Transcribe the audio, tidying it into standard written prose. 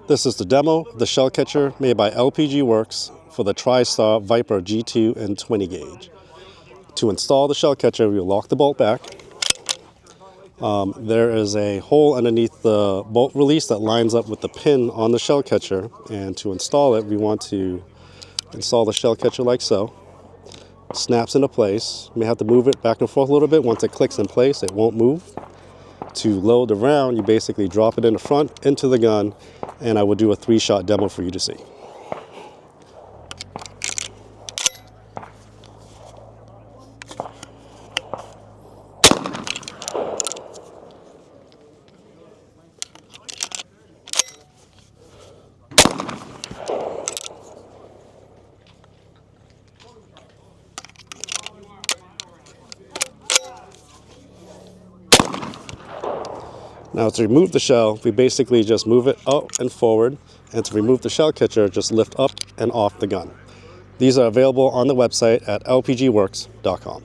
This is the demo of the shell catcher made by LPG Works for the Tristar Viper G2 and 20 gauge. To install the shell catcher, we'll lock the bolt back. There is a hole underneath the bolt release that lines up with the pin on the shell catcher, and to install it, we want to install the shell catcher like so. Snaps into place. You may have to move it back and forth a little bit. Once it clicks in place, it won't move. To load the round, you basically drop it in the front into the gun, and I will do a 3-shot demo for you to see. Now to remove the shell, we basically just move it up and forward, and to remove the shell catcher, just lift up and off the gun. These are available on the website at lpgworks.com.